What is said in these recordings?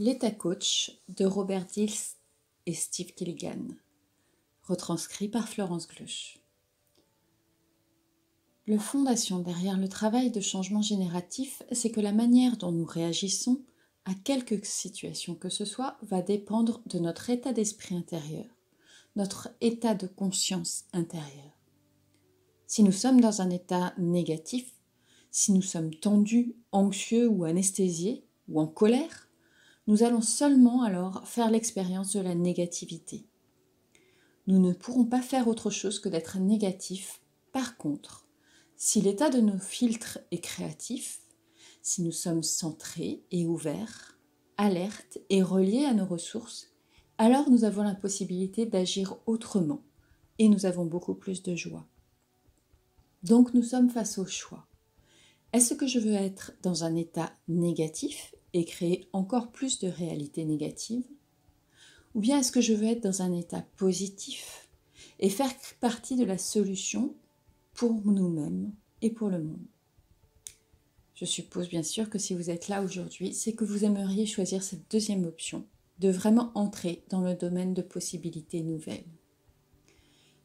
L'État coach de Robert Dilts et Steve Killigan, retranscrit par Florence Gloch. La fondation derrière le travail de changement génératif, c'est que la manière dont nous réagissons à quelque situation que ce soit va dépendre de notre état d'esprit intérieur, notre état de conscience intérieure. Si nous sommes dans un état négatif, si nous sommes tendus, anxieux ou anesthésiés, ou en colère, nous allons seulement alors faire l'expérience de la négativité. Nous ne pourrons pas faire autre chose que d'être négatifs. Par contre, si l'état de nos filtres est créatif, si nous sommes centrés et ouverts, alertes et reliés à nos ressources, alors nous avons la possibilité d'agir autrement et nous avons beaucoup plus de joie. Donc nous sommes face au choix. Est-ce que je veux être dans un état négatif et créer encore plus de réalité négative? Ou bien est-ce que je veux être dans un état positif et faire partie de la solution pour nous-mêmes et pour le monde? Je suppose bien sûr que si vous êtes là aujourd'hui, c'est que vous aimeriez choisir cette deuxième option, de vraiment entrer dans le domaine de possibilités nouvelles.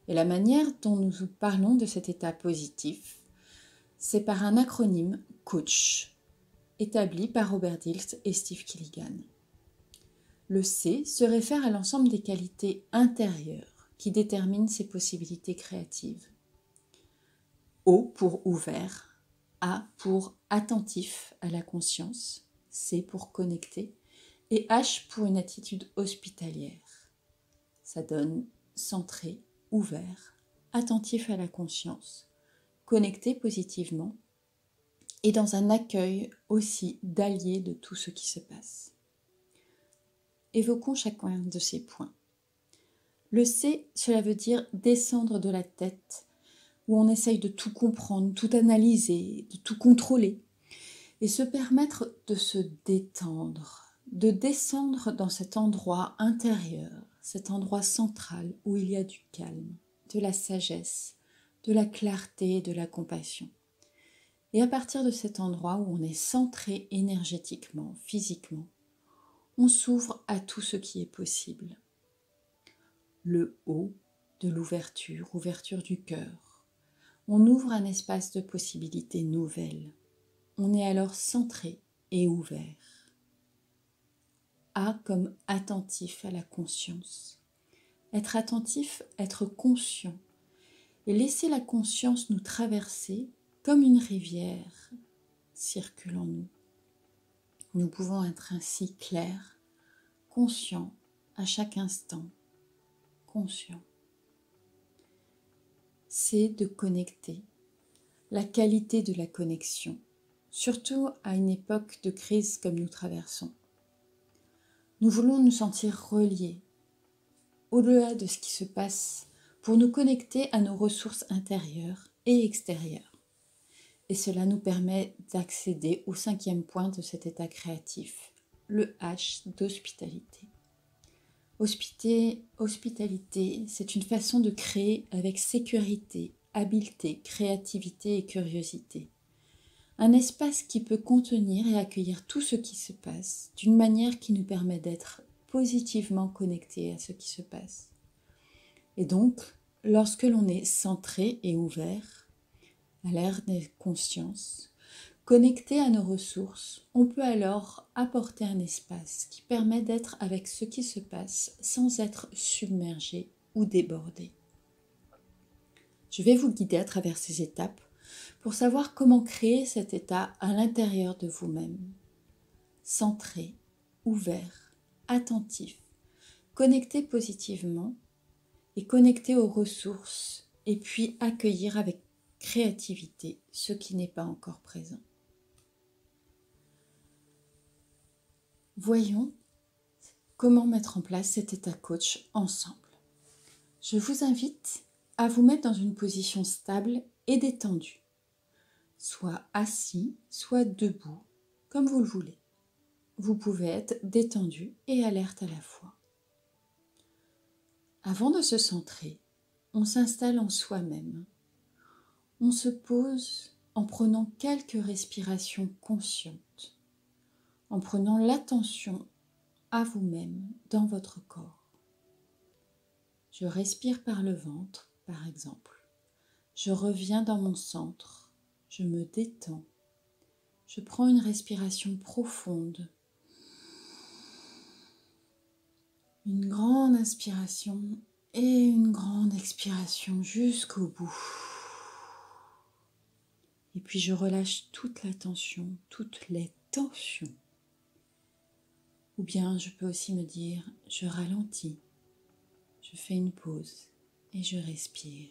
Et la manière dont nous parlons de cet état positif, c'est par un acronyme COACH, établi par Robert Dilts et Steve Killigan. Le C se réfère à l'ensemble des qualités intérieures qui déterminent ces possibilités créatives. O pour ouvert, A pour attentif à la conscience, C pour connecté et H pour une attitude hospitalière. Ça donne centré, ouvert, attentif à la conscience, connecté positivement et dans un accueil aussi d'alliés de tout ce qui se passe. Évoquons chacun de ces points. Le C, cela veut dire descendre de la tête, où on essaye de tout comprendre, tout analyser, de tout contrôler, et se permettre de se détendre, de descendre dans cet endroit intérieur, cet endroit central où il y a du calme, de la sagesse, de la clarté et de la compassion. Et à partir de cet endroit où on est centré énergétiquement, physiquement, on s'ouvre à tout ce qui est possible. Le haut de l'ouverture, ouverture du cœur. On ouvre un espace de possibilités nouvelles. On est alors centré et ouvert. A comme attentif à la conscience. Être attentif, être conscient. Et laisser la conscience nous traverser comme une rivière circule en nous. Nous pouvons être ainsi clairs, conscients à chaque instant, conscients. C'est de connecter, la qualité de la connexion, surtout à une époque de crise comme nous traversons. Nous voulons nous sentir reliés, au-delà de ce qui se passe, pour nous connecter à nos ressources intérieures et extérieures. Et cela nous permet d'accéder au 5e point de cet état créatif, le H d'hospitalité. Hospitalité, c'est une façon de créer avec sécurité, habileté, créativité et curiosité. Un espace qui peut contenir et accueillir tout ce qui se passe d'une manière qui nous permet d'être positivement connectés à ce qui se passe. Et donc, lorsque l'on est centré et ouvert, à l'ère des consciences, connecté à nos ressources, on peut alors apporter un espace qui permet d'être avec ce qui se passe sans être submergé ou débordé. Je vais vous guider à travers ces étapes pour savoir comment créer cet état à l'intérieur de vous-même. Centré, ouvert, attentif, connecté positivement et connecté aux ressources et puis accueillir avec créativité ce qui n'est pas encore présent. Voyons comment mettre en place cet état coach ensemble. Je vous invite à vous mettre dans une position stable et détendue, soit assis, soit debout, comme vous le voulez. Vous pouvez être détendu et alerte à la fois. Avant de se centrer, on s'installe en soi-même. On se pose en prenant quelques respirations conscientes, en prenant l'attention à vous-même dans votre corps. Je respire par le ventre, par exemple. Je reviens dans mon centre. Je me détends. Je prends une respiration profonde. Une grande inspiration et une grande expiration jusqu'au bout. Et puis je relâche toute la tension, toutes les tensions. Ou bien je peux aussi me dire, je ralentis, je fais une pause et je respire.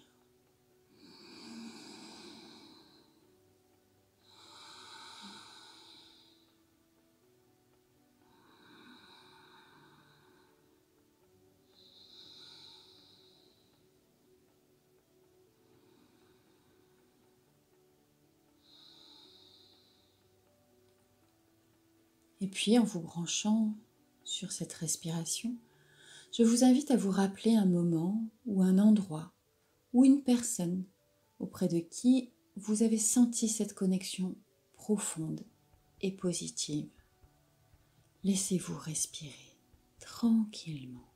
Et puis en vous branchant sur cette respiration, je vous invite à vous rappeler un moment ou un endroit ou une personne auprès de qui vous avez senti cette connexion profonde et positive. Laissez-vous respirer tranquillement.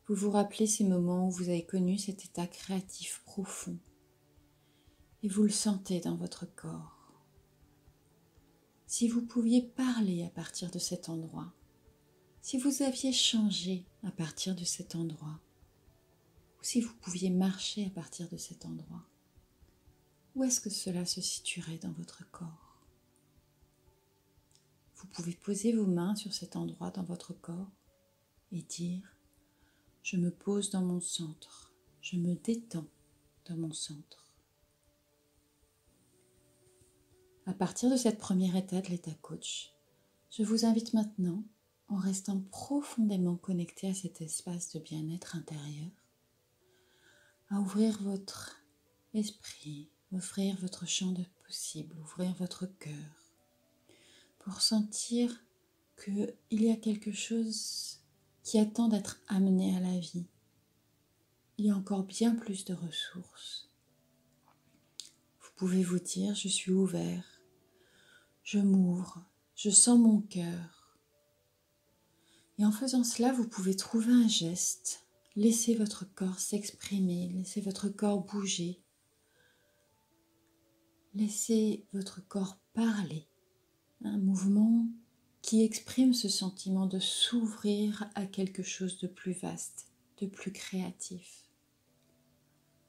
Vous vous rappelez ces moments où vous avez connu cet état créatif profond et vous le sentez dans votre corps. Si vous pouviez parler à partir de cet endroit, si vous aviez changé à partir de cet endroit, ou si vous pouviez marcher à partir de cet endroit, où est-ce que cela se situerait dans votre corps? Vous pouvez poser vos mains sur cet endroit dans votre corps et dire « Je me pose dans mon centre, je me détends dans mon centre ». À partir de cette première étape, l'état coach, je vous invite maintenant, en restant profondément connecté à cet espace de bien-être intérieur, à ouvrir votre esprit, ouvrir votre champ de possible, ouvrir votre cœur, pour sentir qu'il y a quelque chose qui attend d'être amené à la vie. Il y a encore bien plus de ressources. Vous pouvez vous dire, je suis ouvert, je m'ouvre, je sens mon cœur. Et en faisant cela, vous pouvez trouver un geste, laisser votre corps s'exprimer, laisser votre corps bouger, laissez votre corps parler. Un mouvement qui exprime ce sentiment de s'ouvrir à quelque chose de plus vaste, de plus créatif.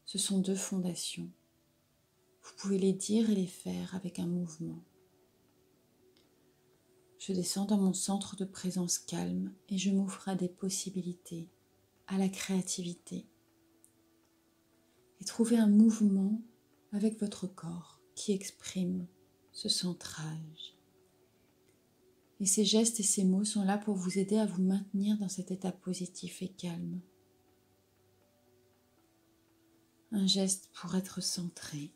Ce sont deux fondations. Vous pouvez les dire et les faire avec un mouvement. Je descends dans mon centre de présence calme et je m'ouvre à des possibilités, à la créativité. Et trouvez un mouvement avec votre corps qui exprime ce centrage. Et ces gestes et ces mots sont là pour vous aider à vous maintenir dans cet état positif et calme. Un geste pour être centré.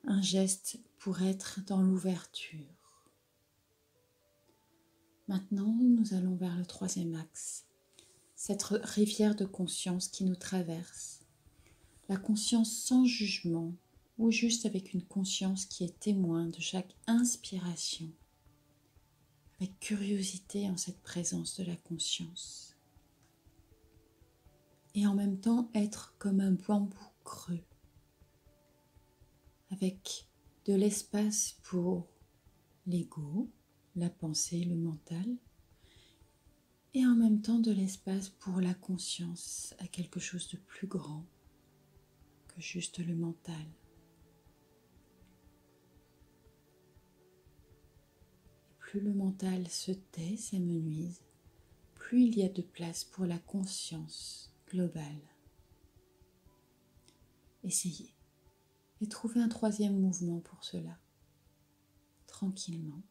Un geste pour être dans l'ouverture. Maintenant, nous allons vers le troisième axe. Cette rivière de conscience qui nous traverse. La conscience sans jugement ou juste avec une conscience qui est témoin de chaque inspiration. Avec curiosité en cette présence de la conscience. Et en même temps être comme un bambou creux. Avec de l'espace pour l'ego, la pensée, le mental, et en même temps de l'espace pour la conscience à quelque chose de plus grand que juste le mental. Et plus le mental se tait, s'amenuise, plus il y a de place pour la conscience globale. Essayez et trouvez un troisième mouvement pour cela, tranquillement.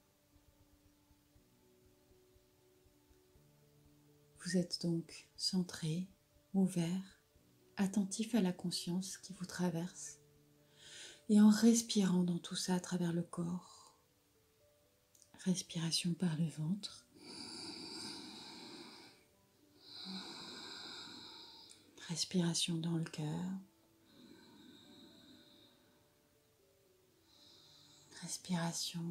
Vous êtes donc centré, ouvert, attentif à la conscience qui vous traverse. et en respirant dans tout ça à travers le corps. Respiration par le ventre. Respiration dans le cœur. Respiration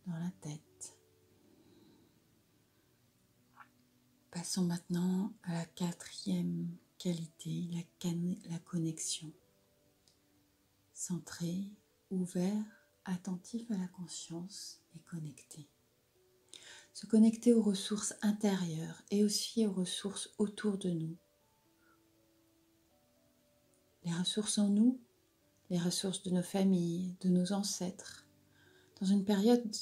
dans la tête. Passons maintenant à la 4e qualité, la connexion. Centré, ouvert, attentif à la conscience et connecté. Se connecter aux ressources intérieures et aussi aux ressources autour de nous. Les ressources en nous, les ressources de nos familles, de nos ancêtres. Dans une période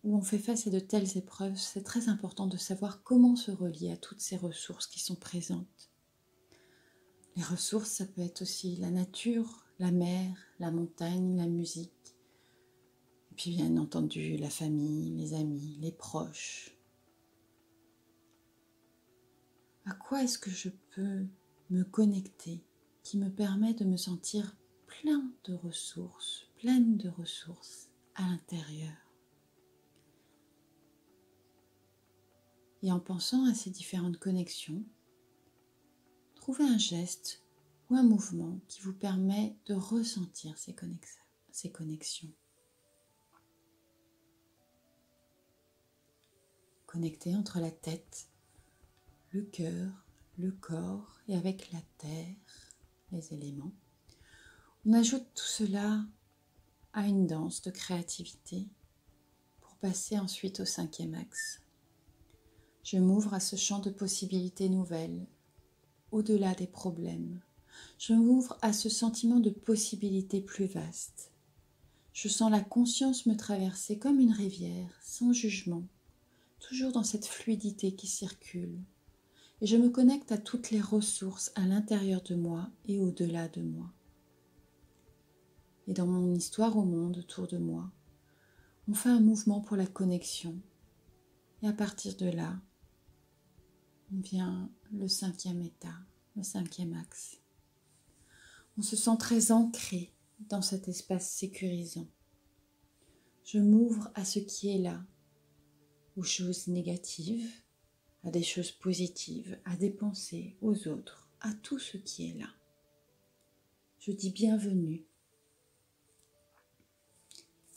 où on fait face à de telles épreuves, c'est très important de savoir comment se relier à toutes ces ressources qui sont présentes. Les ressources, ça peut être aussi la nature, la mer, la montagne, la musique. Et puis bien entendu, la famille, les amis, les proches. À quoi est-ce que je peux me connecter qui me permet de me sentir pleine de ressources à l'intérieur? Et en pensant à ces différentes connexions, trouvez un geste ou un mouvement qui vous permet de ressentir ces connexions. Connectez entre la tête, le cœur, le corps et avec la terre, les éléments. On ajoute tout cela à une danse de créativité pour passer ensuite au 5e axe. Je m'ouvre à ce champ de possibilités nouvelles, au-delà des problèmes. Je m'ouvre à ce sentiment de possibilités plus vastes. Je sens la conscience me traverser comme une rivière, sans jugement, toujours dans cette fluidité qui circule. Et je me connecte à toutes les ressources à l'intérieur de moi et au-delà de moi. Et dans mon histoire au monde autour de moi, on fait un mouvement pour la connexion. Et à partir de là, vient le 5e état, le 5e axe. On se sent très ancré dans cet espace sécurisant. Je m'ouvre à ce qui est là, aux choses négatives, à des choses positives, à des pensées, aux autres, à tout ce qui est là. Je dis bienvenue.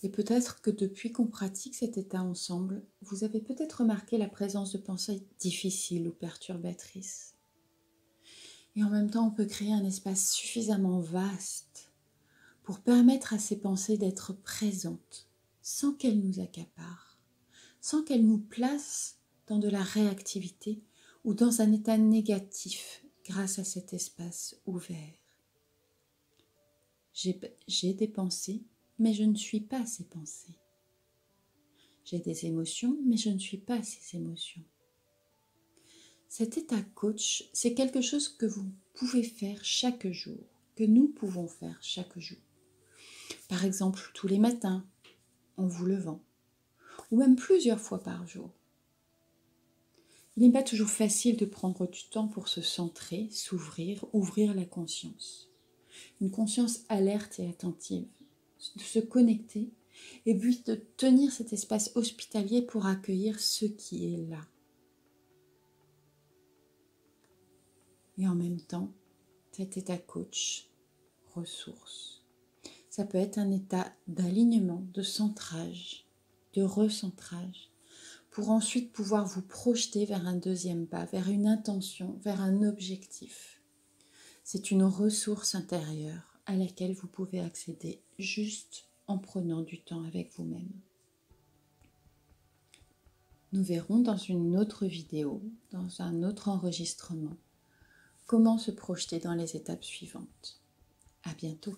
Et peut-être que depuis qu'on pratique cet état ensemble, vous avez peut-être remarqué la présence de pensées difficiles ou perturbatrices. Et en même temps, on peut créer un espace suffisamment vaste pour permettre à ces pensées d'être présentes, sans qu'elles nous accaparent, sans qu'elles nous placent dans de la réactivité ou dans un état négatif grâce à cet espace ouvert. J'ai des pensées, mais je ne suis pas ces pensées. J'ai des émotions, mais je ne suis pas ces émotions. Cet état coach, c'est quelque chose que vous pouvez faire chaque jour, que nous pouvons faire chaque jour. Par exemple, tous les matins, en vous levant, ou même plusieurs fois par jour. Il n'est pas toujours facile de prendre du temps pour se centrer, s'ouvrir, ouvrir la conscience. Une conscience alerte et attentive, de se connecter et puis de tenir cet espace hospitalier pour accueillir ce qui est là. Et en même temps, cet état coach, ressource. Ça peut être un état d'alignement, de centrage, de recentrage, pour ensuite pouvoir vous projeter vers un 2e pas, vers une intention, vers un objectif. C'est une ressource intérieure à laquelle vous pouvez accéder juste en prenant du temps avec vous-même. Nous verrons dans une autre vidéo, dans un autre enregistrement, comment se projeter dans les étapes suivantes. À bientôt.